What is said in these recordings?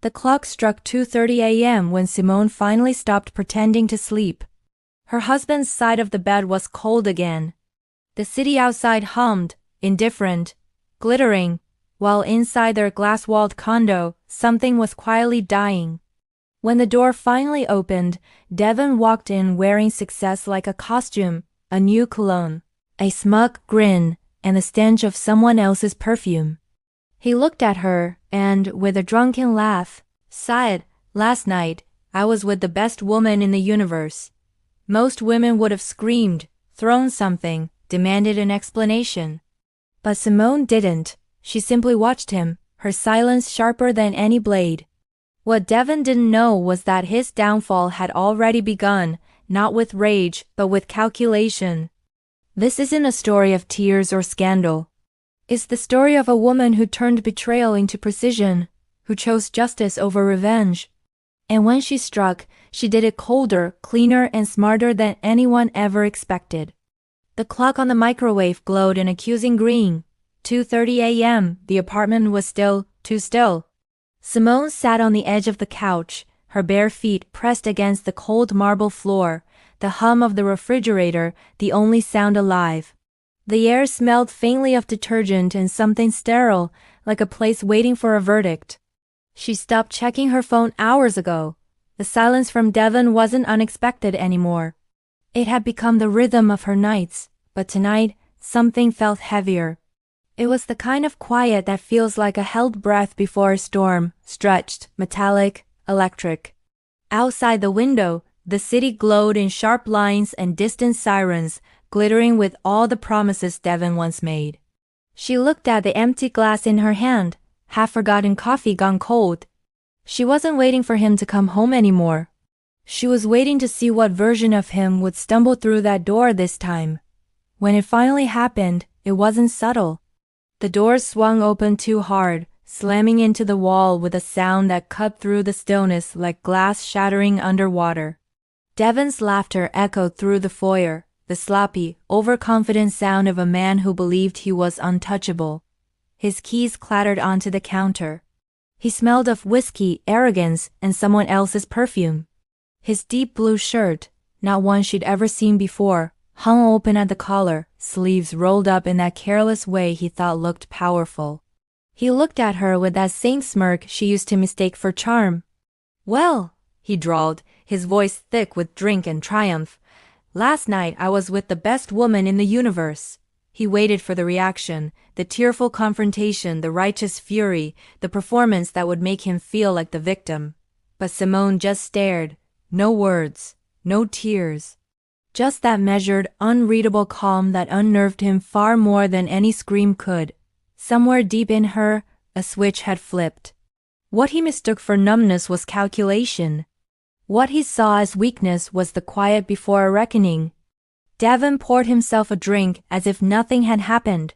The clock struck 2:30 a.m. when Simone finally stopped pretending to sleep. Her husband's side of the bed was cold again. The city outside hummed, indifferent, glittering, while inside their glass-walled condo, something was quietly dying. When the door finally opened, Devon walked in wearing success like a costume, a new cologne, a smug grin, and the stench of someone else's perfume. He looked at her and, with a drunken laugh, sighed, "Last night, I was with the best woman in the universe." Most women would have screamed, thrown something, demanded an explanation. But Simone didn't. She simply watched him, her silence sharper than any blade. What Devon didn't know was that his downfall had already begun, not with rage, but with calculation. This isn't a story of tears or scandal. It's the story of a woman who turned betrayal into precision, who chose justice over revenge. And when she struck, she did it colder, cleaner, and smarter than anyone ever expected. The clock on the microwave glowed an accusing green. 2:30 a.m., the apartment was still, too still. Simone sat on the edge of the couch, her bare feet pressed against the cold marble floor, the hum of the refrigerator the only sound alive. The air smelled faintly of detergent and something sterile, like a place waiting for a verdict. She stopped checking her phone hours ago. The silence from Devon wasn't unexpected anymore. It had become the rhythm of her nights, but tonight, something felt heavier. It was the kind of quiet that feels like a held breath before a storm, stretched, metallic, electric. Outside the window, the city glowed in sharp lines and distant sirens, glittering with all the promises Devon once made. She looked at the empty glass in her hand, half-forgotten coffee gone cold. She wasn't waiting for him to come home anymore. She was waiting to see what version of him would stumble through that door this time. When it finally happened, it wasn't subtle. The door swung open too hard, slamming into the wall with a sound that cut through the stillness like glass shattering underwater. Devon's laughter echoed through the foyer, the sloppy, overconfident sound of a man who believed he was untouchable. His keys clattered onto the counter. He smelled of whiskey, arrogance, and someone else's perfume. His deep blue shirt, not one she'd ever seen before, hung open at the collar, sleeves rolled up in that careless way he thought looked powerful. He looked at her with that same smirk she used to mistake for charm. "Well," he drawled, his voice thick with drink and triumph, "last night I was with the best woman in the universe." He waited for the reaction, the tearful confrontation, the righteous fury, the performance that would make him feel like the victim. But Simone just stared. No words, no tears. Just that measured, unreadable calm that unnerved him far more than any scream could. Somewhere deep in her, a switch had flipped. What he mistook for numbness was calculation. What he saw as weakness was the quiet before a reckoning. Devon poured himself a drink as if nothing had happened.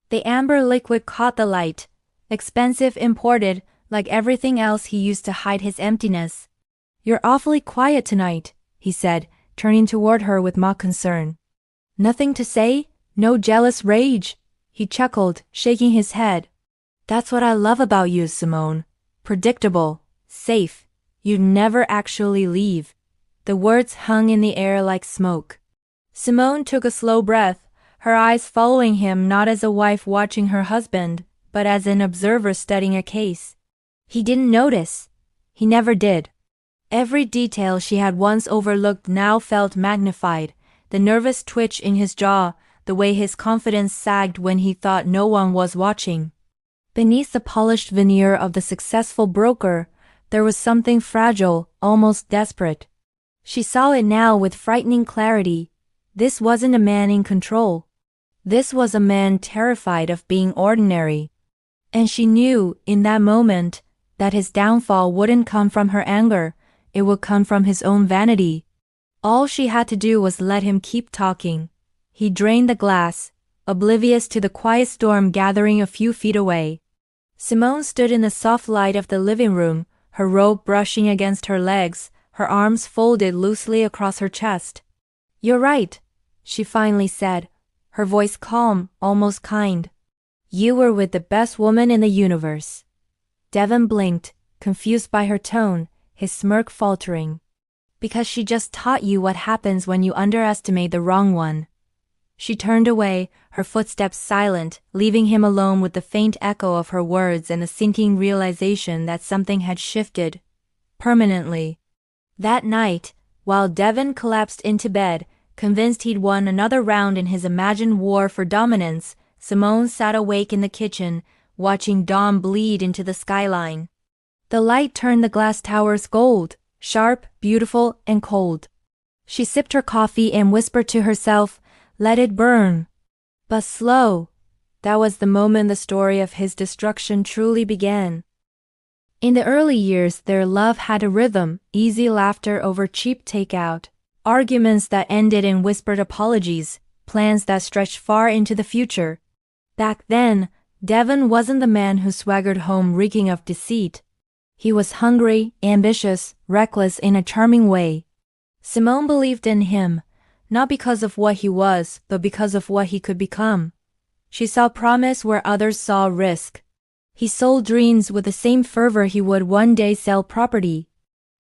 The amber liquid caught the light, expensive, imported, like everything else he used to hide his emptiness. "You're awfully quiet tonight," he said, turning toward her with mock concern. "Nothing to say? No jealous rage?" He chuckled, shaking his head. "That's what I love about you, Simone. Predictable, safe. You'd never actually leave." The words hung in the air like smoke. Simone took a slow breath, her eyes following him not as a wife watching her husband, but as an observer studying a case. He didn't notice. He never did. Every detail she had once overlooked now felt magnified, the nervous twitch in his jaw, the way his confidence sagged when he thought no one was watching. Beneath the polished veneer of the successful broker, there was something fragile, almost desperate. She saw it now with frightening clarity. This wasn't a man in control. This was a man terrified of being ordinary. And she knew, in that moment, that his downfall wouldn't come from her anger, it would come from his own vanity. All she had to do was let him keep talking. He drained the glass, oblivious to the quiet storm gathering a few feet away. Simone stood in the soft light of the living room, her robe brushing against her legs, her arms folded loosely across her chest. "You're right," she finally said, her voice calm, almost kind. "You were with the best woman in the universe." Devon blinked, confused by her tone, his smirk faltering. Because she just taught you what happens when you underestimate the wrong one. She turned away, her footsteps silent, leaving him alone with the faint echo of her words and the sinking realization that something had shifted. Permanently. That night, while Devon collapsed into bed, convinced he'd won another round in his imagined war for dominance, Simone sat awake in the kitchen, watching dawn bleed into the skyline. The light turned the glass towers gold, sharp, beautiful, and cold. She sipped her coffee and whispered to herself, "Let it burn." But slow. That was the moment the story of his destruction truly began. In the early years, their love had a rhythm, easy laughter over cheap takeout, arguments that ended in whispered apologies, plans that stretched far into the future. Back then, Devon wasn't the man who swaggered home reeking of deceit. He was hungry, ambitious, reckless in a charming way. Simone believed in him, not because of what he was, but because of what he could become. She saw promise where others saw risk. He sold dreams with the same fervor he would one day sell property.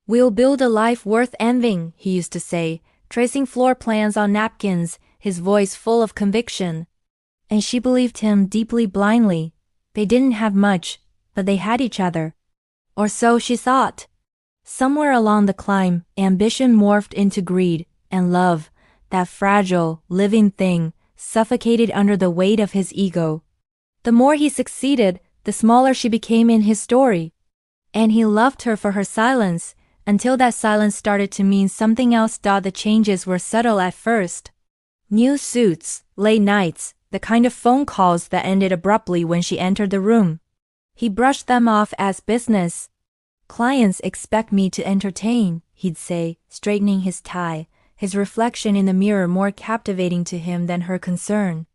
"We'll build a life worth envying," he used to say, tracing floor plans on napkins, his voice full of conviction. And she believed him deeply blindly. They didn't have much, but they had each other. Or so she thought. Somewhere along the climb, ambition morphed into greed, and love, that fragile, living thing, suffocated under the weight of his ego. The more he succeeded, the smaller she became in his story. And he loved her for her silence, until that silence started to mean something else. The changes were subtle at first. New suits, late nights, the kind of phone calls that ended abruptly when she entered the room. He brushed them off as business. "Clients expect me to entertain," he'd say, straightening his tie, his reflection in the mirror more captivating to him than her concern.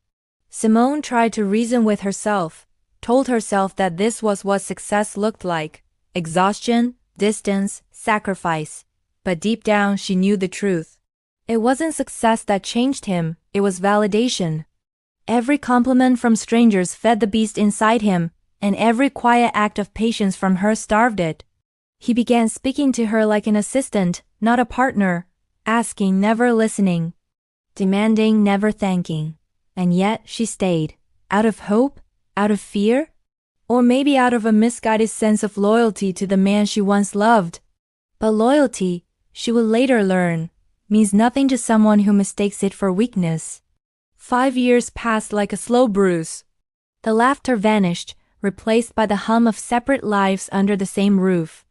Simone tried to reason with herself, told herself that this was what success looked like: exhaustion, distance, sacrifice. But deep down she knew the truth. It wasn't success that changed him, it was validation. Every compliment from strangers fed the beast inside him, and every quiet act of patience from her starved it. He began speaking to her like an assistant, not a partner, asking, never listening, demanding, never thanking. And yet she stayed. Out of hope? Out of fear? Or maybe out of a misguided sense of loyalty to the man she once loved. But loyalty, she would later learn, means nothing to someone who mistakes it for weakness. 5 years passed like a slow bruise. The laughter vanished, replaced by the hum of separate lives under the same roof.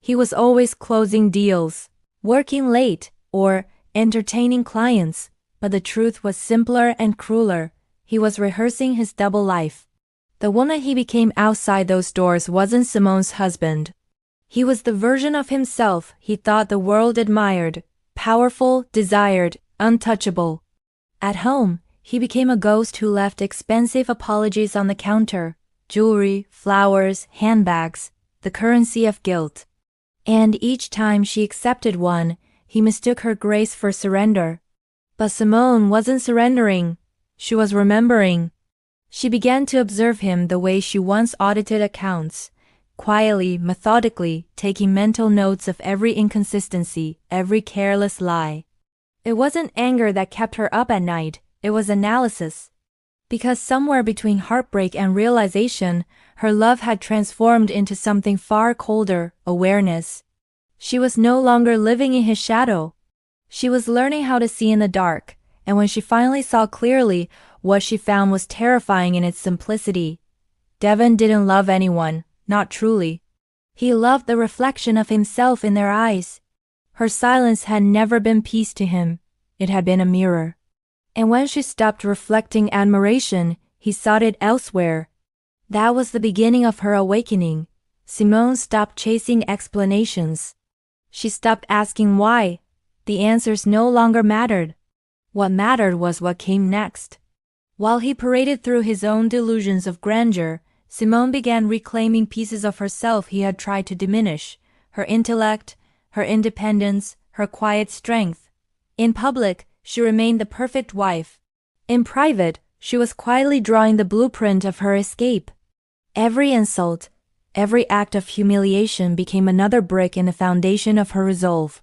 He was always closing deals, working late, or entertaining clients, but the truth was simpler and crueler. He was rehearsing his double life. The woman he became outside those doors wasn't Simone's husband. He was the version of himself he thought the world admired, powerful, desired, untouchable. At home, he became a ghost who left expensive apologies on the counter, jewelry, flowers, handbags, the currency of guilt. And each time she accepted one, he mistook her grace for surrender. But Simone wasn't surrendering. She was remembering. She began to observe him the way she once audited accounts, quietly, methodically, taking mental notes of every inconsistency, every careless lie. It wasn't anger that kept her up at night, it was analysis. Because somewhere between heartbreak and realization, her love had transformed into something far colder, awareness. She was no longer living in his shadow. She was learning how to see in the dark, and when she finally saw clearly, what she found was terrifying in its simplicity. Devon didn't love anyone, not truly. He loved the reflection of himself in their eyes. Her silence had never been peace to him, it had been a mirror. And when she stopped reflecting admiration, he sought it elsewhere. That was the beginning of her awakening. Simone stopped chasing explanations. She stopped asking why. The answers no longer mattered. What mattered was what came next. While he paraded through his own delusions of grandeur, Simone began reclaiming pieces of herself he had tried to diminish: her intellect, her independence, her quiet strength. In public, she remained the perfect wife. In private, she was quietly drawing the blueprint of her escape. Every insult, Every act of humiliation became another brick in the foundation of her resolve.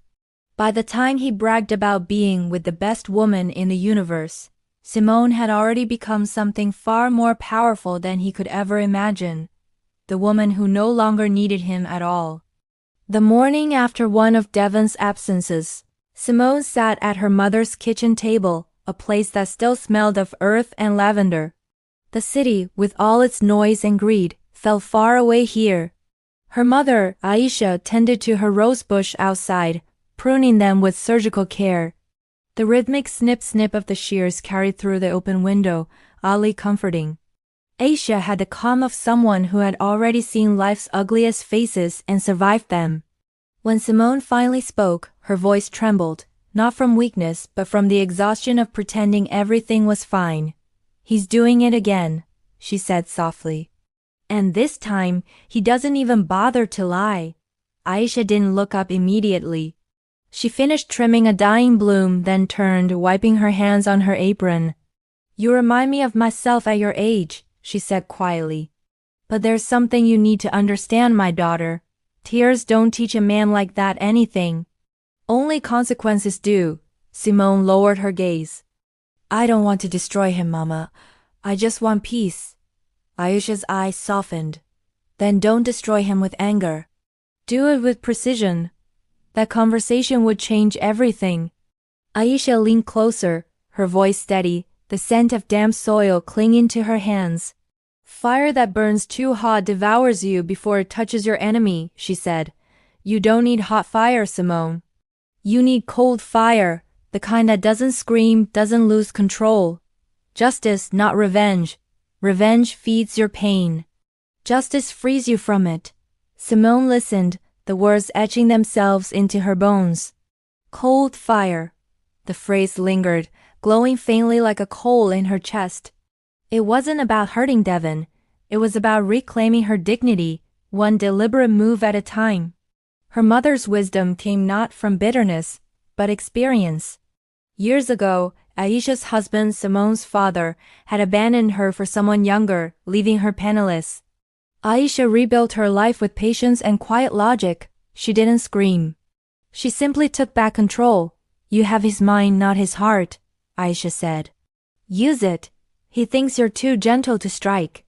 By the time he bragged about being with the best woman in the universe, Simone had already become something far more powerful than he could ever imagine. The woman who no longer needed him at all. The morning after one of Devon's absences, Simone sat at her mother's kitchen table, a place that still smelled of earth and lavender. The city, with all its noise and greed, felt far away here. Her mother, Aisha, tended to her rosebush outside, pruning them with surgical care. The rhythmic snip-snip of the shears carried through the open window, oddly comforting. Aisha had the calm of someone who had already seen life's ugliest faces and survived them. When Simone finally spoke, her voice trembled, not from weakness but from the exhaustion of pretending everything was fine. "He's doing it again," she said softly. "And this time, he doesn't even bother to lie." Aisha didn't look up immediately. She finished trimming a dying bloom, then turned, wiping her hands on her apron. "You remind me of myself at your age," she said quietly. "But there's something you need to understand, my daughter. Tears don't teach a man like that anything. Only consequences do." Simone lowered her gaze. "I don't want to destroy him, Mama. I just want peace." Aisha's eyes softened. "Then don't destroy him with anger. Do it with precision. That conversation would change everything." Aisha leaned closer, her voice steady, the scent of damp soil clinging to her hands. "Fire that burns too hot devours you before it touches your enemy," she said. "You don't need hot fire, Simone. You need cold fire, the kind that doesn't scream, doesn't lose control. Justice, not revenge. Revenge feeds your pain. Justice frees you from it." Simone listened, the words etching themselves into her bones. Cold fire. The phrase lingered, glowing faintly like a coal in her chest. It wasn't about hurting Devon. It was about reclaiming her dignity, one deliberate move at a time. Her mother's wisdom came not from bitterness, but experience. Years ago, Aisha's husband, Simone's father, had abandoned her for someone younger, leaving her penniless. Aisha rebuilt her life with patience and quiet logic. She didn't scream. She simply took back control. "You have his mind, not his heart," Aisha said. "Use it. He thinks you're too gentle to strike.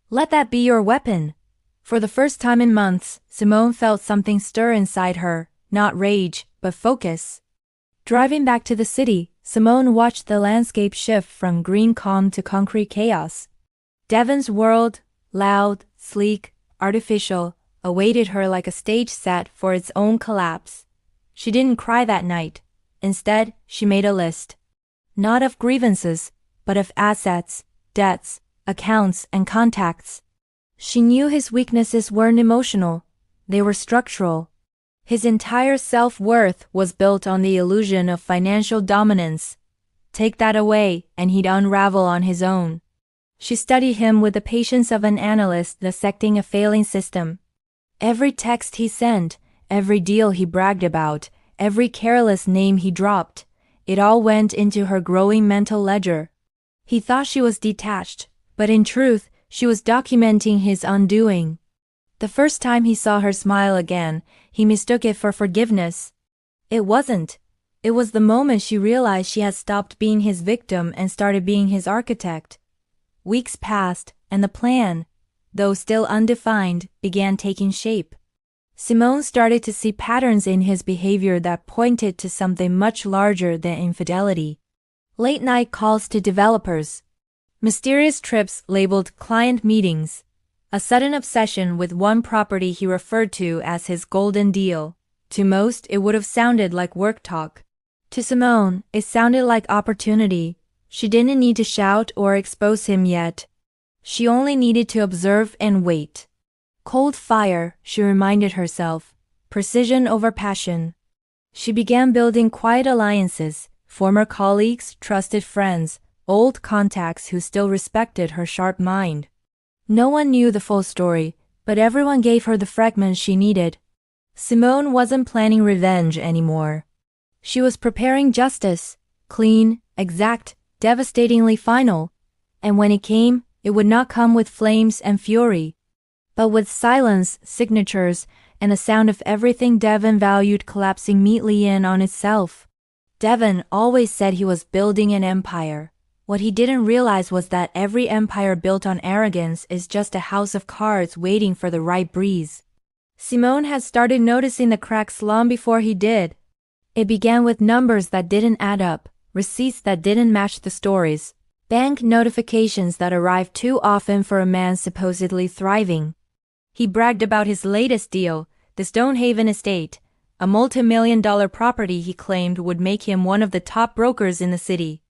Let that be your weapon." For the first time in months, Simone felt something stir inside her, not rage, but focus. Driving back to the city, Simone watched the landscape shift from green calm to concrete chaos. Devon's world, loud, sleek, artificial, awaited her like a stage set for its own collapse. She didn't cry that night. Instead, she made a list. Not of grievances, but of assets, debts, accounts, and contacts. She knew his weaknesses weren't emotional, they were structural. His entire self-worth was built on the illusion of financial dominance. Take that away, and he'd unravel on his own. She studied him with the patience of an analyst dissecting a failing system. Every text he sent, every deal he bragged about, every careless name he dropped, it all went into her growing mental ledger. He thought she was detached, but in truth, she was documenting his undoing. The first time he saw her smile again, he mistook it for forgiveness. It wasn't. It was the moment she realized she had stopped being his victim and started being his architect. Weeks passed, and the plan, though still undefined, began taking shape. Simone started to see patterns in his behavior that pointed to something much larger than infidelity. Late-night calls to developers. Mysterious trips labeled client meetings. A sudden obsession with one property he referred to as his golden deal. To most, it would have sounded like work talk. To Simone, it sounded like opportunity. She didn't need to shout or expose him yet. She only needed to observe and wait. Cold fire, she reminded herself. Precision over passion. She began building quiet alliances, former colleagues, trusted friends, old contacts who still respected her sharp mind. No one knew the full story, but everyone gave her the fragments she needed. Simone wasn't planning revenge anymore. She was preparing justice, clean, exact, devastatingly final. And when it came, it would not come with flames and fury, but with silence, signatures, and the sound of everything Devon valued collapsing neatly in on itself. Devon always said he was building an empire. What he didn't realize was that every empire built on arrogance is just a house of cards waiting for the right breeze. Simone had started noticing the cracks long before he did. It began with numbers that didn't add up, receipts that didn't match the stories, bank notifications that arrived too often for a man supposedly thriving. He bragged about his latest deal, the Stonehaven estate, a multi-million-dollar property he claimed would make him one of the top brokers in the city.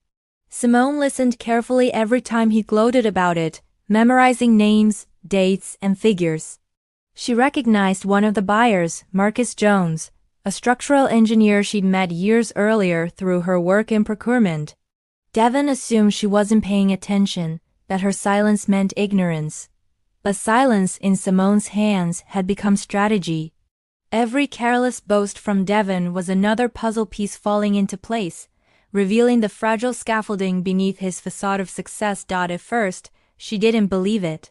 Simone listened carefully every time he gloated about it, memorizing names, dates, and figures. She recognized one of the buyers, Marcus Jones, a structural engineer she'd met years earlier through her work in procurement. Devon assumed she wasn't paying attention, that her silence meant ignorance. But silence in Simone's hands had become strategy. Every careless boast from Devon was another puzzle piece falling into place, revealing the fragile scaffolding beneath his facade of success. At first, she didn't believe it.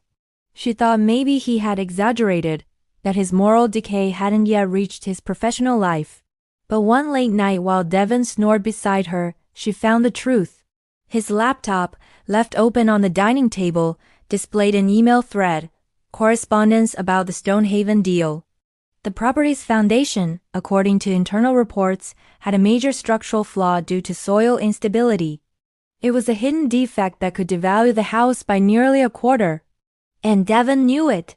She thought maybe he had exaggerated, that his moral decay hadn't yet reached his professional life. But one late night while Devon snored beside her, she found the truth. His laptop, left open on the dining table, displayed an email thread, correspondence about the Stonehaven deal. The property's foundation, according to internal reports, had a major structural flaw due to soil instability. It was a hidden defect that could devalue the house by nearly a quarter. And Devon knew it.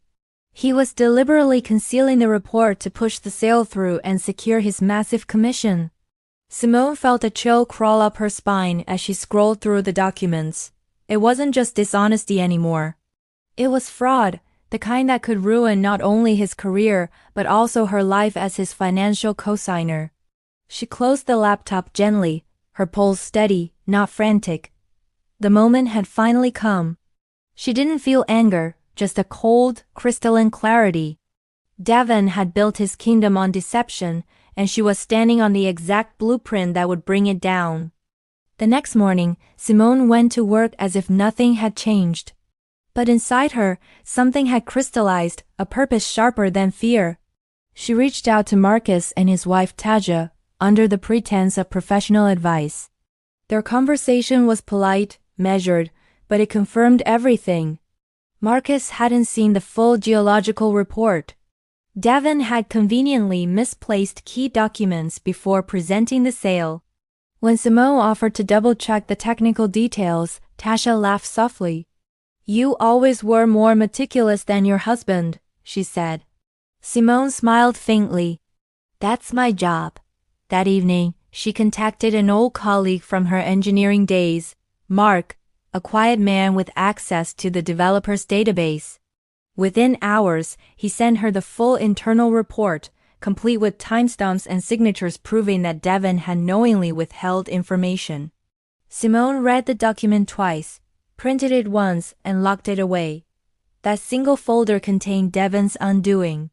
He was deliberately concealing the report to push the sale through and secure his massive commission. Simone felt a chill crawl up her spine as she scrolled through the documents. It wasn't just dishonesty anymore. It was fraud, the kind that could ruin not only his career but also her life as his financial cosigner. She closed the laptop gently, her pulse steady, not frantic. The moment had finally come. She didn't feel anger, just a cold, crystalline clarity. Devon had built his kingdom on deception, and she was standing on the exact blueprint that would bring it down. The next morning, Simone went to work as if nothing had changed. But inside her, something had crystallized, a purpose sharper than fear. She reached out to Marcus and his wife Taja, under the pretense of professional advice. Their conversation was polite, measured, but it confirmed everything. Marcus hadn't seen the full geological report. Devon had conveniently misplaced key documents before presenting the sale. When Simone offered to double-check the technical details, Tasha laughed softly. "You always were more meticulous than your husband," she said. Simone smiled faintly. "That's my job." That evening, she contacted an old colleague from her engineering days, Mark, a quiet man with access to the developer's database. Within hours, he sent her the full internal report, complete with timestamps and signatures proving that Devon had knowingly withheld information. Simone read the document twice, printed it once, and locked it away. That single folder contained Devon's undoing.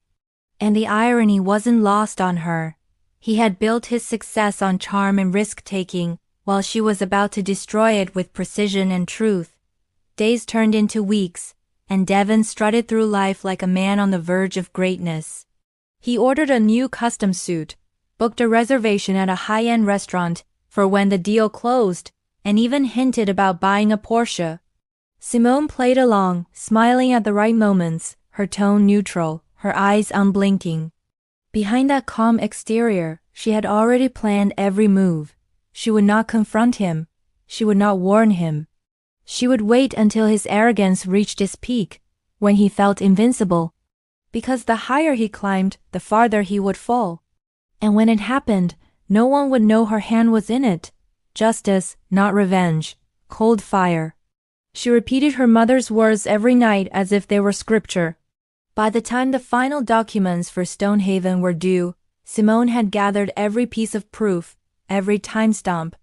And the irony wasn't lost on her. He had built his success on charm and risk-taking, while she was about to destroy it with precision and truth. Days turned into weeks, and Devon strutted through life like a man on the verge of greatness. He ordered a new custom suit, booked a reservation at a high-end restaurant for when the deal closed, and even hinted about buying a Porsche. Simone played along, smiling at the right moments, her tone neutral, her eyes unblinking. Behind that calm exterior, she had already planned every move. She would not confront him. She would not warn him. She would wait until his arrogance reached its peak, when he felt invincible. Because the higher he climbed, the farther he would fall. And when it happened, no one would know her hand was in it. Justice, not revenge. Cold fire. She repeated her mother's words every night as if they were scripture. By the time the final documents for Stonehaven were due, Simone had gathered every piece of proof, every timestamp,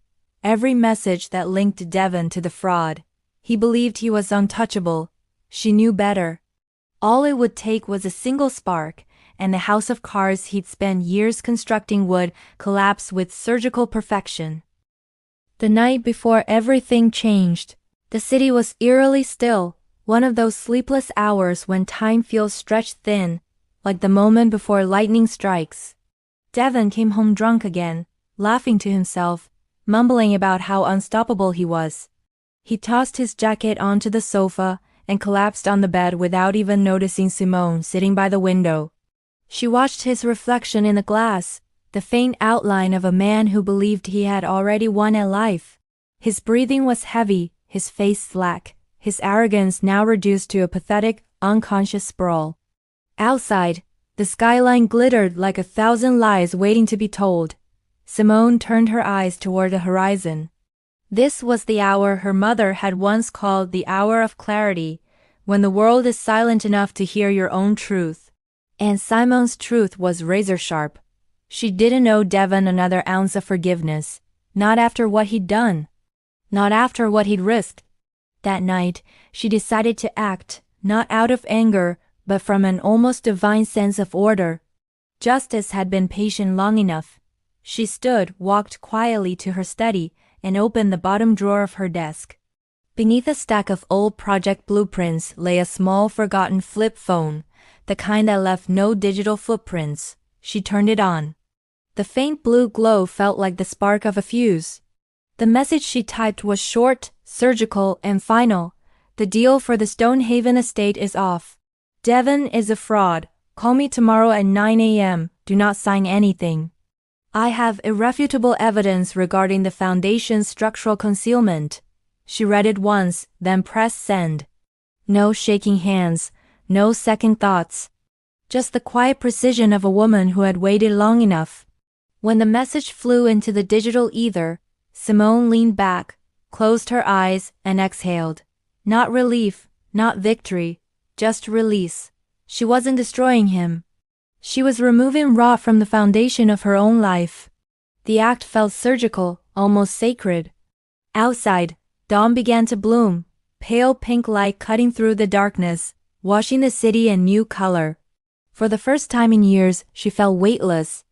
every message that linked Devon to the fraud. He believed he was untouchable. She knew better. All it would take was a single spark, and the house of cards he'd spent years constructing would collapse with surgical perfection. The night before everything changed, the city was eerily still, One of those sleepless hours when time feels stretched thin, like the moment before lightning strikes. Devon came home drunk again, laughing to himself, mumbling about how unstoppable he was. He tossed his jacket onto the sofa and collapsed on the bed without even noticing Simone sitting by the window. She watched his reflection in the glass, the faint outline of a man who believed he had already won at life. His breathing was heavy, his face slack, his arrogance now reduced to a pathetic, unconscious sprawl. Outside, the skyline glittered like 1,000 lies waiting to be told. Simone turned her eyes toward the horizon. This was the hour her mother had once called the hour of clarity, when the world is silent enough to hear your own truth. And Simone's truth was razor-sharp. She didn't owe Devon another ounce of forgiveness, not after what he'd done. Not after what he'd risked. That night, she decided to act, not out of anger, but from an almost divine sense of order. Justice had been patient long enough. She stood, walked quietly to her study, and opened the bottom drawer of her desk. Beneath a stack of old project blueprints lay a small forgotten flip phone, the kind that left no digital footprints. She turned it on. The faint blue glow felt like the spark of a fuse. The message she typed was short, surgical, and final. The deal for the Stonehaven estate is off. Devon is a fraud. Call me tomorrow at 9 a.m. Do not sign anything. I have irrefutable evidence regarding the foundation's structural concealment. She read it once, then pressed send. No shaking hands, no second thoughts. Just the quiet precision of a woman who had waited long enough. When the message flew into the digital ether, Simone leaned back, closed her eyes, and exhaled. Not relief, not victory, just release. She wasn't destroying him. She was removing rot from the foundation of her own life. The act felt surgical, almost sacred. Outside, dawn began to bloom, pale pink light cutting through the darkness, washing the city in new color. For the first time in years, she felt weightless.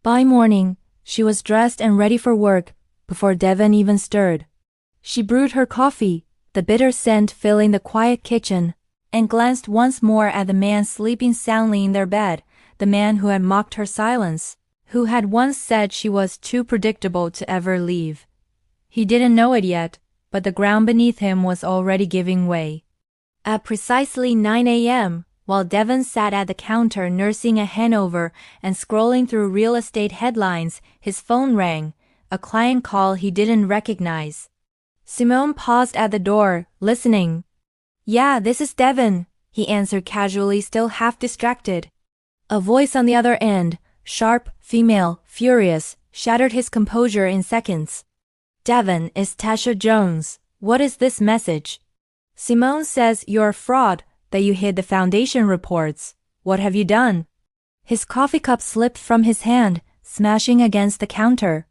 By morning, she was dressed and ready for work, before Devon even stirred. She brewed her coffee, the bitter scent filling the quiet kitchen, and glanced once more at the man sleeping soundly in their bed, the man who had mocked her silence, who had once said she was too predictable to ever leave. He didn't know it yet, but the ground beneath him was already giving way. At precisely 9 a.m., while Devon sat at the counter nursing a hangover and scrolling through real estate headlines, his phone rang, a client call he didn't recognize. Simone paused at the door, listening. "Yeah, this is Devon," he answered casually, still half distracted. A voice on the other end, sharp, female, furious, shattered his composure in seconds. "Devon, it's Tasha Jones. What is this message?" "Simone says you're a fraud, that you hid the foundation reports. What have you done?" His coffee cup slipped from his hand, smashing against the counter.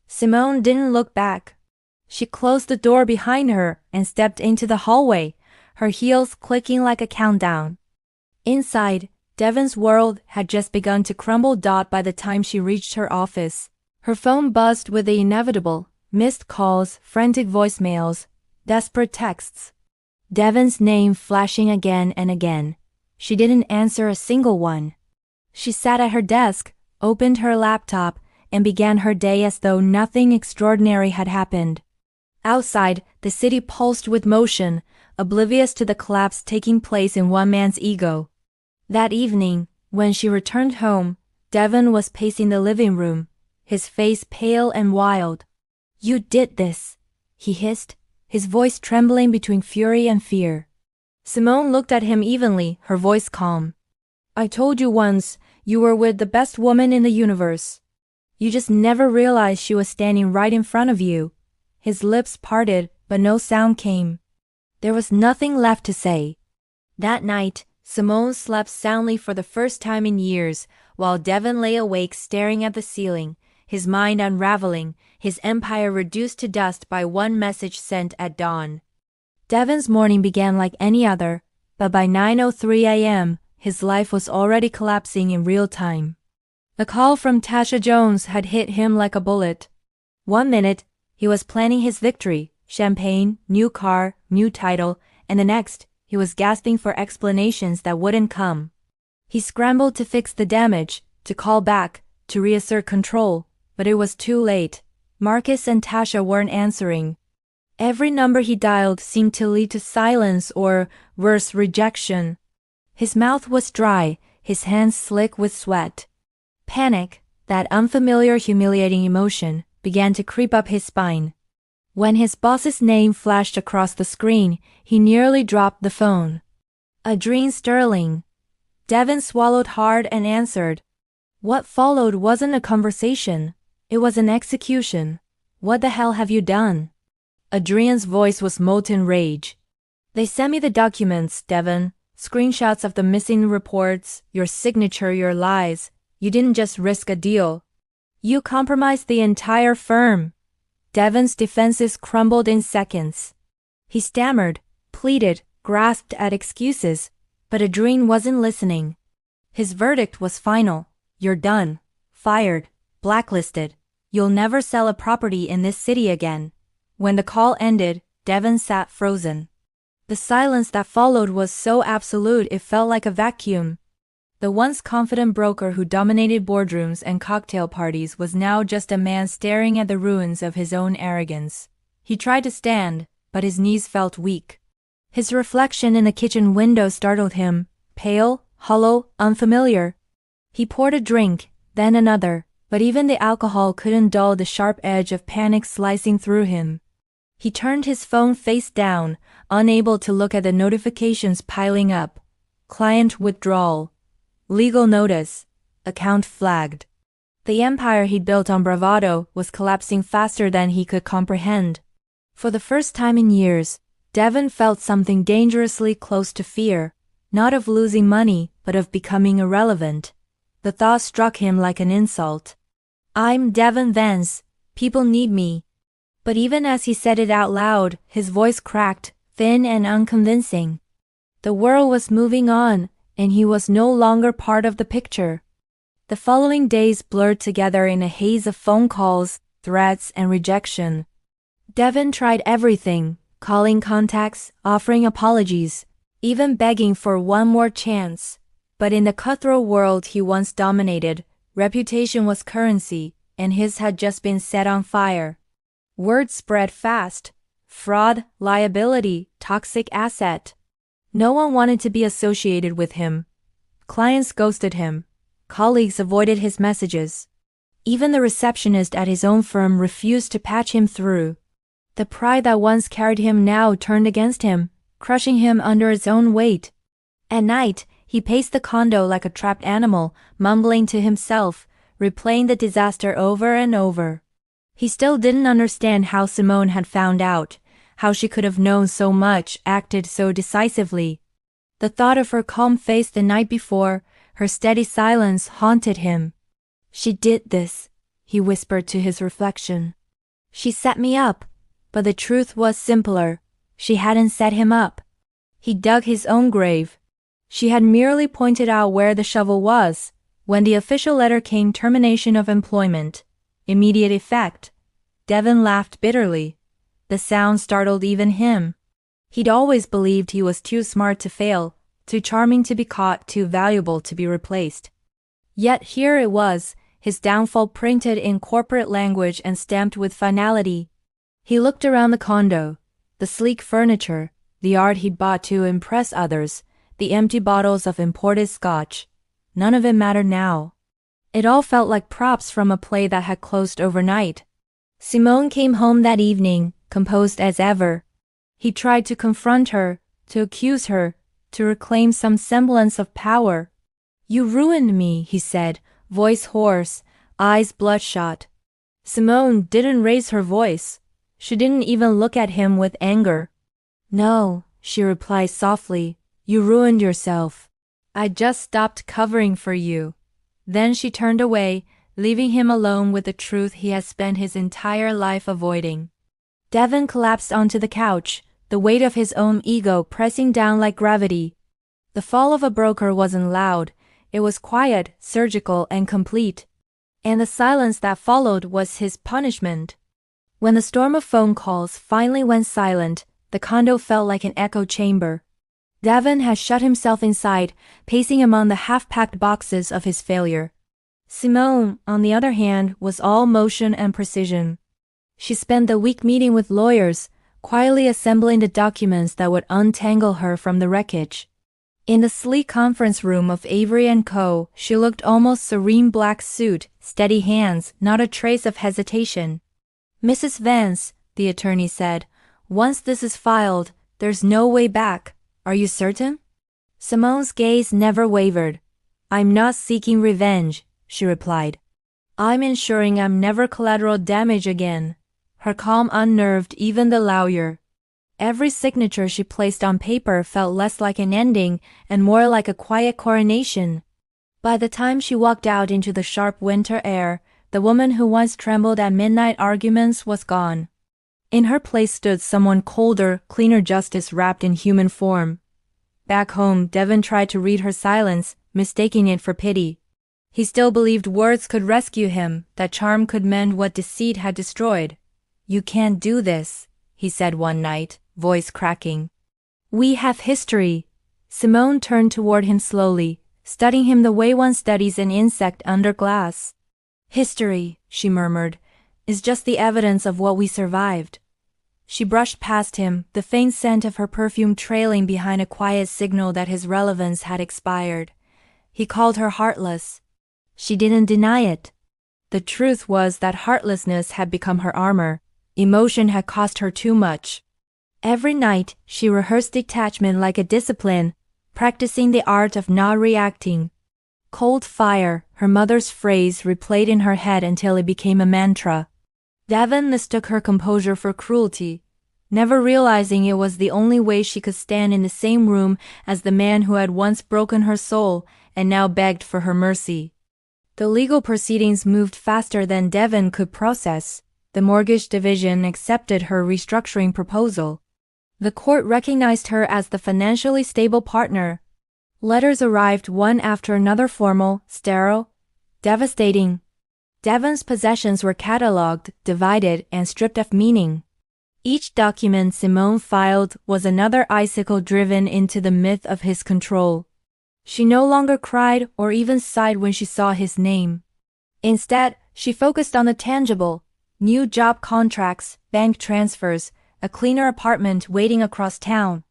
Simone didn't look back. She closed the door behind her and stepped into the hallway, her heels clicking like a countdown. Inside, Devon's world had just begun to crumble. By the time she reached her office, her phone buzzed with the inevitable, missed calls, frantic voicemails, desperate texts. Devon's name flashing again and again. She didn't answer a single one. She sat at her desk, opened her laptop, and began her day as though nothing extraordinary had happened. Outside, the city pulsed with motion, oblivious to the collapse taking place in one man's ego. That evening, when she returned home, Devon was pacing the living room, his face pale and wild. "You did this," he hissed, his voice trembling between fury and fear. Simone looked at him evenly, her voice calm. "I told you once, you were with the best woman in the universe. You just never realized she was standing right in front of you." His lips parted, but no sound came. There was nothing left to say. That night, Simone slept soundly for the first time in years, while Devon lay awake staring at the ceiling, his mind unraveling, his empire reduced to dust by one message sent at dawn. Devon's morning began like any other, but by 9:03 a.m., his life was already collapsing in real time. The call from Tasha Jones had hit him like a bullet. 1 minute, he was planning his victory, champagne, new car, new title, and the next, he he was gasping for explanations that wouldn't come. He scrambled to fix the damage, to call back, to reassert control, but it was too late. Marcus and Tasha weren't answering. Every number he dialed seemed to lead to silence or, worse, rejection. His mouth was dry, his hands slick with sweat. Panic, that unfamiliar, humiliating emotion, began to creep up his spine. When his boss's name flashed across the screen, he nearly dropped the phone. Adrienne Sterling. Devin swallowed hard and answered. What followed wasn't a conversation. It was an execution. What the hell have you done? Adrienne's voice was molten rage. They sent me the documents, Devin. Screenshots of the missing reports, your signature, your lies. You didn't just risk a deal. You compromised the entire firm. Devin's defenses crumbled in seconds. He stammered, pleaded, grasped at excuses, but Adrienne wasn't listening. His verdict was final. You're done. Fired. Blacklisted. You'll never sell a property in this city again. When the call ended, Devin sat frozen. The silence that followed was so absolute it felt like a vacuum. The once confident broker who dominated boardrooms and cocktail parties was now just a man staring at the ruins of his own arrogance. He tried to stand, but his knees felt weak. His reflection in the kitchen window startled him, pale, hollow, unfamiliar. He poured a drink, then another, but even the alcohol couldn't dull the sharp edge of panic slicing through him. He turned his phone face down, unable to look at the notifications piling up. Client withdrawal. Legal notice. Account flagged. The empire he'd built on bravado was collapsing faster than he could comprehend. For the first time in years, Devin felt something dangerously close to fear, not of losing money, but of becoming irrelevant. The thought struck him like an insult. I'm Devin Vance. People need me. But even as he said it out loud, his voice cracked, thin and unconvincing. The world was moving on, and he was no longer part of the picture. The following days blurred together in a haze of phone calls, threats, and rejection. Devin tried everything, calling contacts, offering apologies, even begging for one more chance. But in the cutthroat world he once dominated, reputation was currency, and his had just been set on fire. Word spread fast. Fraud, liability, toxic asset. No one wanted to be associated with him. Clients ghosted him. Colleagues avoided his messages. Even the receptionist at his own firm refused to patch him through. The pride that once carried him now turned against him, crushing him under its own weight. At night, he paced the condo like a trapped animal, mumbling to himself, replaying the disaster over and over. He still didn't understand how Simone had found out, how she could have known so much, acted so decisively. The thought of her calm face the night before, her steady silence haunted him. She did this, he whispered to his reflection. She set me up, but the truth was simpler. She hadn't set him up. He dug his own grave. She had merely pointed out where the shovel was. When the official letter came, termination of employment. Immediate effect. Devin laughed bitterly. The sound startled even him. He'd always believed he was too smart to fail, too charming to be caught, too valuable to be replaced. Yet here it was, his downfall printed in corporate language and stamped with finality. He looked around the condo. The sleek furniture, the art he'd bought to impress others, the empty bottles of imported scotch. None of it mattered now. It all felt like props from a play that had closed overnight. Simone came home that evening, composed as ever. He tried to confront her, to accuse her, to reclaim some semblance of power. You ruined me, he said, voice hoarse, eyes bloodshot. Simone didn't raise her voice. She didn't even look at him with anger. No, she replied softly, you ruined yourself. I just stopped covering for you. Then she turned away, leaving him alone with the truth he had spent his entire life avoiding. Devin collapsed onto the couch, the weight of his own ego pressing down like gravity. The fall of a broker wasn't loud. It was quiet, surgical, and complete. And the silence that followed was his punishment. When the storm of phone calls finally went silent, the condo felt like an echo chamber. Devon had shut himself inside, pacing among the half-packed boxes of his failure. Simone, on the other hand, was all motion and precision. She spent the week meeting with lawyers, quietly assembling the documents that would untangle her from the wreckage. In the sleek conference room of Avery & Co., she looked almost serene, black suit, steady hands, not a trace of hesitation. "Mrs. Vance," the attorney said, "once this is filed, there's no way back. Are you certain?" Simone's gaze never wavered. "I'm not seeking revenge," she replied. "I'm ensuring I'm never collateral damage again." Her calm unnerved even the lawyer. Every signature she placed on paper felt less like an ending and more like a quiet coronation. By the time she walked out into the sharp winter air, the woman who once trembled at midnight arguments was gone. In her place stood someone colder, cleaner, justice wrapped in human form. Back home, Devon tried to read her silence, mistaking it for pity. He still believed words could rescue him, that charm could mend what deceit had destroyed. "You can't do this," he said one night, voice cracking. "We have history." Simone turned toward him slowly, studying him the way one studies an insect under glass. "History," she murmured, "is just the evidence of what we survived." She brushed past him, the faint scent of her perfume trailing behind a quiet signal that his relevance had expired. He called her heartless. She didn't deny it. The truth was that heartlessness had become her armor. Emotion had cost her too much. Every night, she rehearsed detachment like a discipline, practicing the art of not reacting. "Cold fire," her mother's phrase, replayed in her head until it became a mantra. Devon mistook her composure for cruelty, never realizing it was the only way she could stand in the same room as the man who had once broken her soul and now begged for her mercy. The legal proceedings moved faster than Devon could process. The mortgage division accepted her restructuring proposal. The court recognized her as the financially stable partner. Letters arrived one after another, formal, sterile, devastating. Devon's possessions were catalogued, divided, and stripped of meaning. Each document Simone filed was another icicle driven into the myth of his control. She no longer cried or even sighed when she saw his name. Instead, she focused on the tangible: new job contracts, bank transfers, a cleaner apartment waiting across town.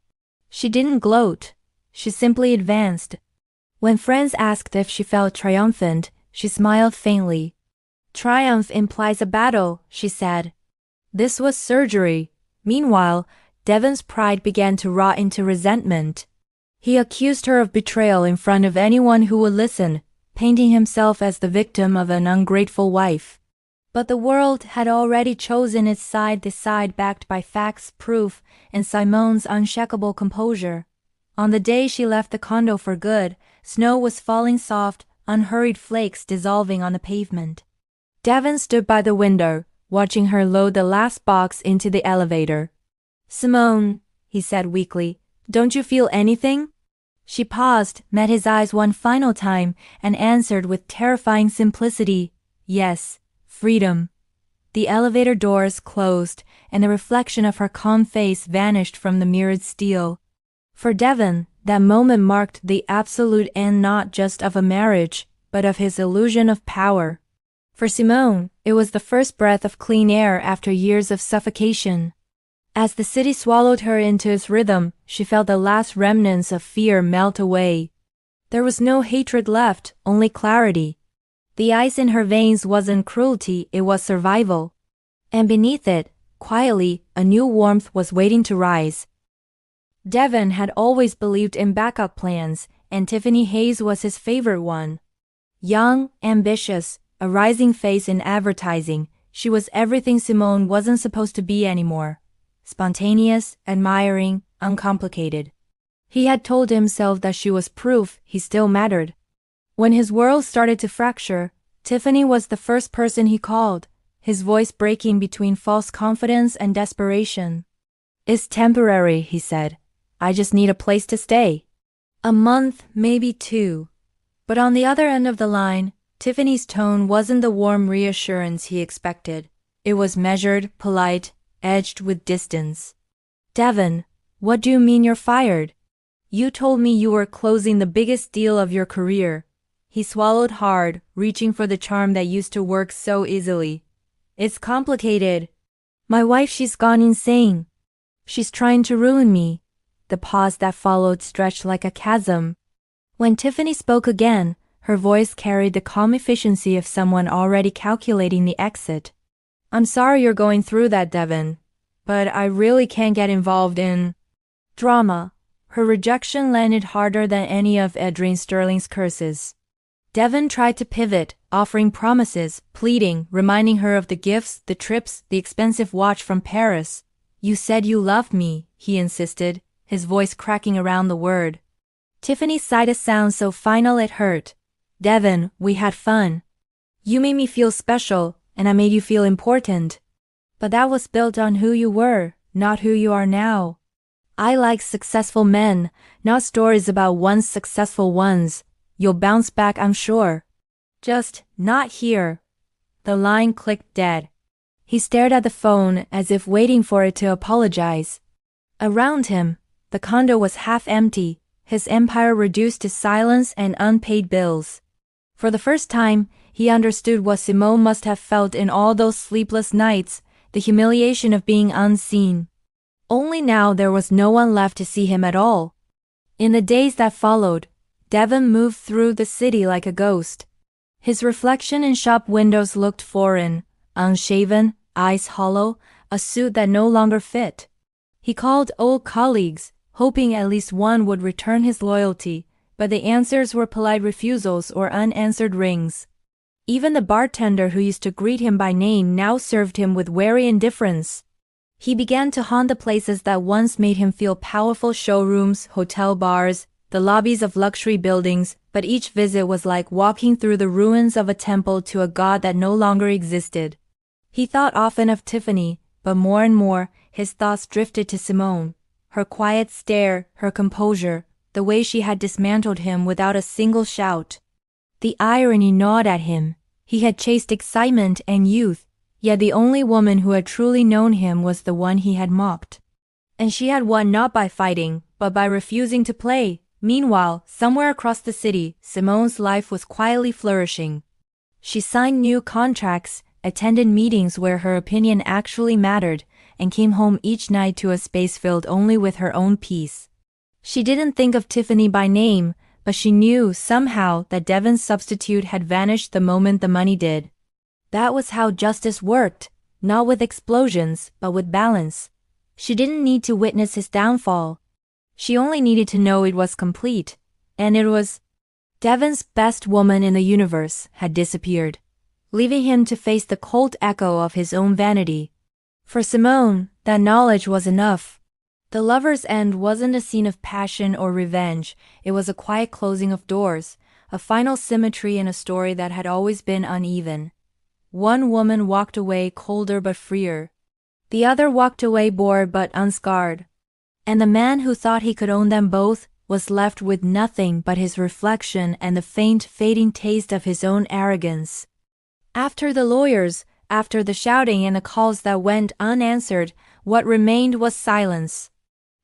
She didn't gloat. She simply advanced. When friends asked if she felt triumphant, she smiled faintly. "Triumph implies a battle," she said. This was surgery. Meanwhile, Devon's pride began to rot into resentment. He accused her of betrayal in front of anyone who would listen, painting himself as the victim of an ungrateful wife. But the world had already chosen its side, the side backed by facts, proof, and Simone's unshakable composure. On the day she left the condo for good, snow was falling, soft, unhurried flakes dissolving on the pavement. Devon stood by the window, watching her load the last box into the elevator. "Simone," he said weakly, "don't you feel anything?" She paused, met his eyes one final time, and answered with terrifying simplicity, "Yes, freedom." The elevator doors closed, and the reflection of her calm face vanished from the mirrored steel. For Devon, that moment marked the absolute end not just of a marriage, but of his illusion of power. For Simone, it was the first breath of clean air after years of suffocation. As the city swallowed her into its rhythm, she felt the last remnants of fear melt away. There was no hatred left, only clarity. The ice in her veins wasn't cruelty, it was survival. And beneath it, quietly, a new warmth was waiting to rise. Devon had always believed in backup plans, and Tiffany Hayes was his favorite one. Young, ambitious, a rising face in advertising, she was everything Simone wasn't supposed to be anymore. Spontaneous, admiring, uncomplicated. He had told himself that she was proof he still mattered. When his world started to fracture, Tiffany was the first person he called, his voice breaking between false confidence and desperation. "It's temporary," he said. "I just need a place to stay." A month, maybe 2. But on the other end of the line, Tiffany's tone wasn't the warm reassurance he expected. It was measured, polite, edged with distance. "Devon, what do you mean you're fired?" You told me you were closing the biggest deal of your career. He swallowed hard, reaching for the charm that used to work so easily. It's complicated. My wife, she's gone insane. She's trying to ruin me. The pause that followed stretched like a chasm. When Tiffany spoke again, her voice carried the calm efficiency of someone already calculating the exit. I'm sorry you're going through that, Devin, but I really can't get involved in drama. Her rejection landed harder than any of Adrian Sterling's curses. Devin tried to pivot, offering promises, pleading, reminding her of the gifts, the trips, the expensive watch from Paris. You said you loved me, he insisted, his voice cracking around the word. Tiffany sighed a sound so final it hurt. Devin, we had fun. You made me feel special, and I made you feel important. But that was built on who you were, not who you are now. I like successful men, not stories about once successful ones. You'll bounce back, I'm sure. Just, not here. The line clicked dead. He stared at the phone as if waiting for it to apologize. Around him, the condo was half empty, his empire reduced to silence and unpaid bills. For the first time, he understood what Simone must have felt in all those sleepless nights, the humiliation of being unseen. Only now there was no one left to see him at all. In the days that followed, Devin moved through the city like a ghost. His reflection in shop windows looked foreign, unshaven, eyes hollow, a suit that no longer fit. He called old colleagues, hoping at least one would return his loyalty, but the answers were polite refusals or unanswered rings. Even the bartender who used to greet him by name now served him with wary indifference. He began to haunt the places that once made him feel powerful: showrooms, hotel bars, the lobbies of luxury buildings, but each visit was like walking through the ruins of a temple to a god that no longer existed. He thought often of Tiffany, but more and more, his thoughts drifted to Simone. Her quiet stare, her composure, the way she had dismantled him without a single shout. The irony gnawed at him. He had chased excitement and youth, yet the only woman who had truly known him was the one he had mocked. And she had won not by fighting, but by refusing to play. Meanwhile, somewhere across the city, Simone's life was quietly flourishing. She signed new contracts, attended meetings where her opinion actually mattered, and came home each night to a space filled only with her own peace. She didn't think of Tiffany by name, but she knew somehow that Devin's substitute had vanished the moment the money did. That was how justice worked, not with explosions, but with balance. She didn't need to witness his downfall. She only needed to know it was complete, and it was. Devin's best woman in the universe had disappeared, leaving him to face the cold echo of his own vanity. For Simone, that knowledge was enough. The lover's end wasn't a scene of passion or revenge, it was a quiet closing of doors, a final symmetry in a story that had always been uneven. One woman walked away colder but freer. The other walked away bored but unscarred. And the man who thought he could own them both was left with nothing but his reflection and the faint, fading taste of his own arrogance. After the lawyers, after the shouting and the calls that went unanswered, what remained was silence.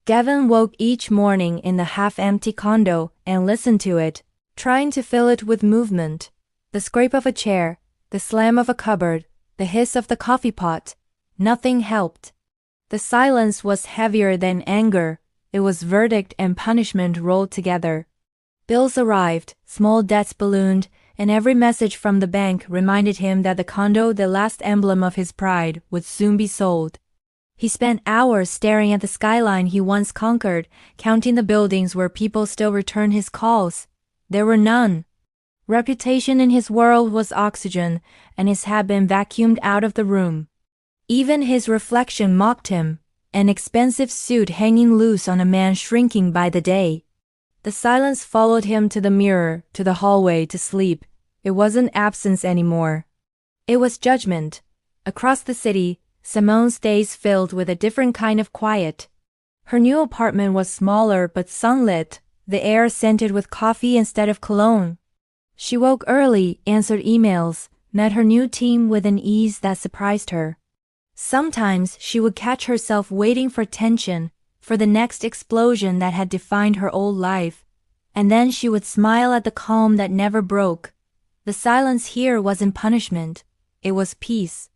Devin woke each morning in the half-empty condo and listened to it, trying to fill it with movement. The scrape of a chair, the slam of a cupboard, the hiss of the coffee pot. Nothing helped. The silence was heavier than anger. It was verdict and punishment rolled together. Bills arrived, small debts ballooned, and every message from the bank reminded him that the condo, the last emblem of his pride, would soon be sold. He spent hours staring at the skyline he once conquered, counting the buildings where people still returned his calls. There were none. Reputation in his world was oxygen, and his had been vacuumed out of the room. Even his reflection mocked him, an expensive suit hanging loose on a man shrinking by the day. The silence followed him to the mirror, to the hallway, to sleep. It wasn't absence anymore. It was judgment. Across the city, Simone's days filled with a different kind of quiet. Her new apartment was smaller but sunlit, the air scented with coffee instead of cologne. She woke early, answered emails, met her new team with an ease that surprised her. Sometimes she would catch herself waiting for tension, for the next explosion that had defined her old life, and then she would smile at the calm that never broke. The silence here wasn't punishment, it was peace.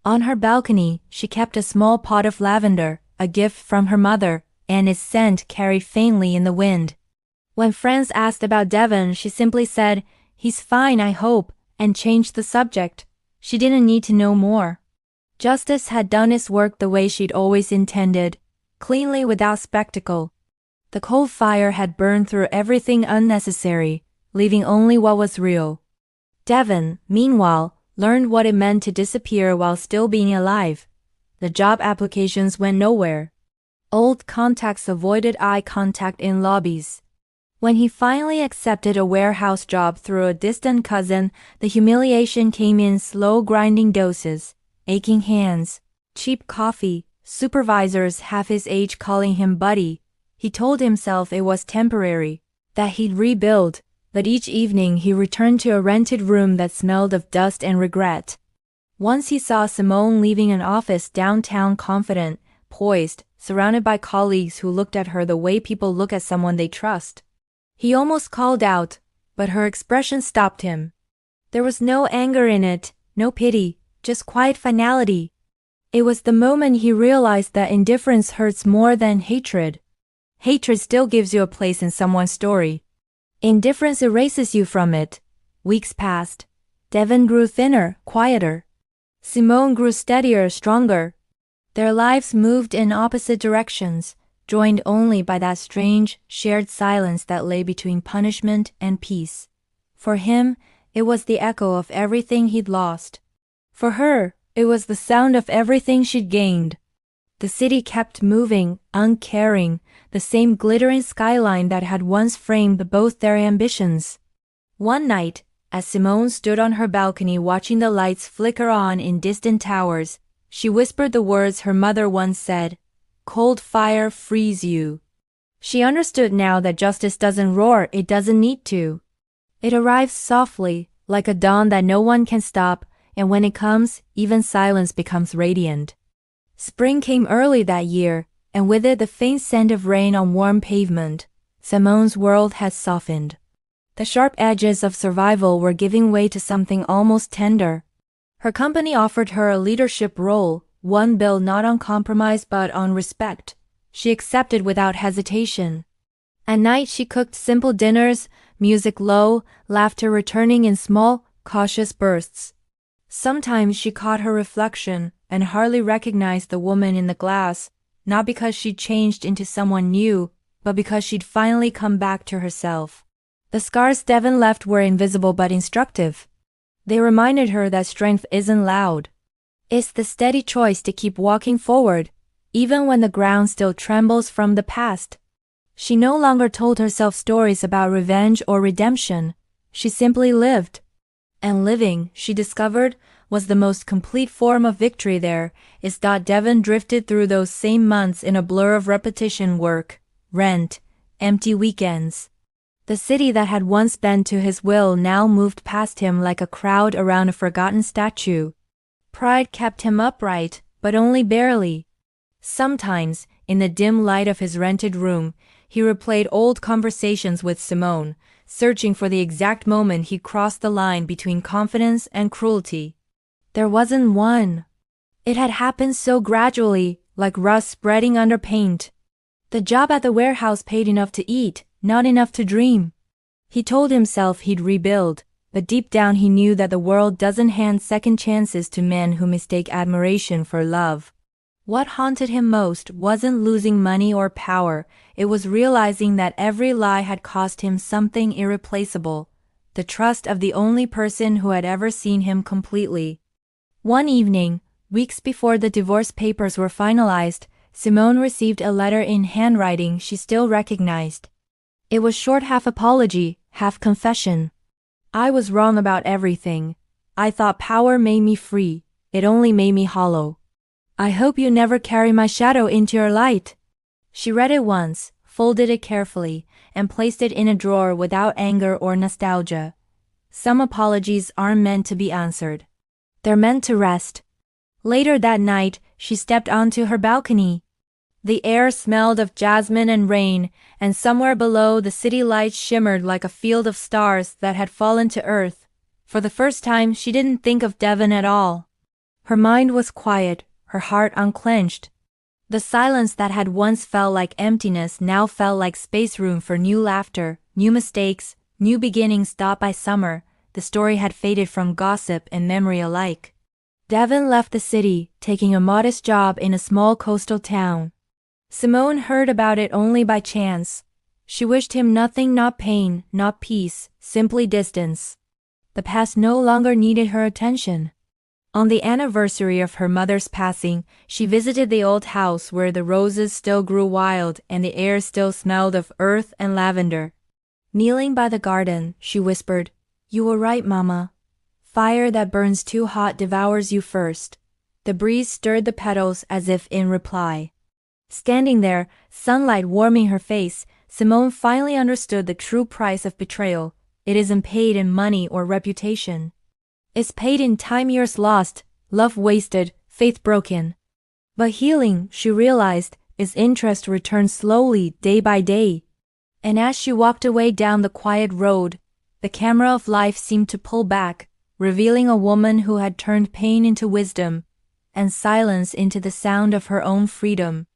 On her balcony, she kept a small pot of lavender, a gift from her mother, and its scent carried faintly in the wind. When friends asked about Devon, she simply said, "He's fine, I hope," and changed the subject. She didn't need to know more. Justice had done its work the way she'd always intended, cleanly without spectacle. The cold fire had burned through everything unnecessary, leaving only what was real. Devon, meanwhile, learned what it meant to disappear while still being alive. The job applications went nowhere. Old contacts avoided eye contact in lobbies. When he finally accepted a warehouse job through a distant cousin, the humiliation came in slow grinding doses, aching hands, cheap coffee, supervisors half his age calling him buddy. He told himself it was temporary, that he'd rebuild, but each evening he returned to a rented room that smelled of dust and regret. Once he saw Simone leaving an office downtown confident, poised, surrounded by colleagues who looked at her the way people look at someone they trust. He almost called out, but her expression stopped him. There was no anger in it, no pity, just quiet finality. It was the moment he realized that indifference hurts more than hatred. Hatred still gives you a place in someone's story. Indifference erases you from it. Weeks passed. Devon grew thinner, quieter. Simone grew steadier, stronger. Their lives moved in opposite directions, joined only by that strange, shared silence that lay between punishment and peace. For him, it was the echo of everything he'd lost. For her, it was the sound of everything she'd gained. The city kept moving, uncaring, the same glittering skyline that had once framed both their ambitions. One night, as Simone stood on her balcony watching the lights flicker on in distant towers, she whispered the words her mother once said, "Cold fire frees you." She understood now that justice doesn't roar, it doesn't need to. It arrives softly, like a dawn that no one can stop, and when it comes, even silence becomes radiant. Spring came early that year, and with it the faint scent of rain on warm pavement. Simone's world had softened. The sharp edges of survival were giving way to something almost tender. Her company offered her a leadership role, one built not on compromise but on respect. She accepted without hesitation. At night she cooked simple dinners, music low, laughter returning in small, cautious bursts. Sometimes she caught her reflection and hardly recognized the woman in the glass, not because she'd changed into someone new, but because she'd finally come back to herself. The scars Devon left were invisible but instructive. They reminded her that strength isn't loud. It's the steady choice to keep walking forward, even when the ground still trembles from the past. She no longer told herself stories about revenge or redemption. She simply lived. And living, she discovered, was the most complete form of victory there. Devon drifted through those same months in a blur of repetition, work, rent, empty weekends. The city that had once bent to his will now moved past him like a crowd around a forgotten statue. Pride kept him upright, but only barely. Sometimes, in the dim light of his rented room, he replayed old conversations with Simone, searching for the exact moment he crossed the line between confidence and cruelty. There wasn't one. It had happened so gradually, like rust spreading under paint. The job at the warehouse paid enough to eat, not enough to dream. He told himself he'd rebuild, but deep down he knew that the world doesn't hand second chances to men who mistake admiration for love. What haunted him most wasn't losing money or power, it was realizing that every lie had cost him something irreplaceable, the trust of the only person who had ever seen him completely. One evening, weeks before the divorce papers were finalized, Simone received a letter in handwriting she still recognized. It was short, half apology, half confession. "I was wrong about everything. I thought power made me free. It only made me hollow. I hope you never carry my shadow into your light." She read it once, folded it carefully, and placed it in a drawer without anger or nostalgia. Some apologies aren't meant to be answered. They're meant to rest. Later that night, she stepped onto her balcony. The air smelled of jasmine and rain, and somewhere below the city lights shimmered like a field of stars that had fallen to earth. For the first time, she didn't think of Devon at all. Her mind was quiet, her heart unclenched. The silence that had once felt like emptiness now felt like space room for new laughter, new mistakes, new beginnings. Stopped by summer, the story had faded from gossip and memory alike. Devon left the city, taking a modest job in a small coastal town. Simone heard about it only by chance. She wished him nothing, not pain, not peace, simply distance. The past no longer needed her attention. On the anniversary of her mother's passing, she visited the old house where the roses still grew wild and the air still smelled of earth and lavender. Kneeling by the garden, she whispered, "You were right, Mama. Fire that burns too hot devours you first." The breeze stirred the petals as if in reply. Standing there, sunlight warming her face, Simone finally understood the true price of betrayal. It isn't paid in money or reputation. It's paid in time, years lost, love wasted, faith broken. But healing, she realized, is interest returned slowly, day by day. And as she walked away down the quiet road, the camera of life seemed to pull back, revealing a woman who had turned pain into wisdom, and silence into the sound of her own freedom.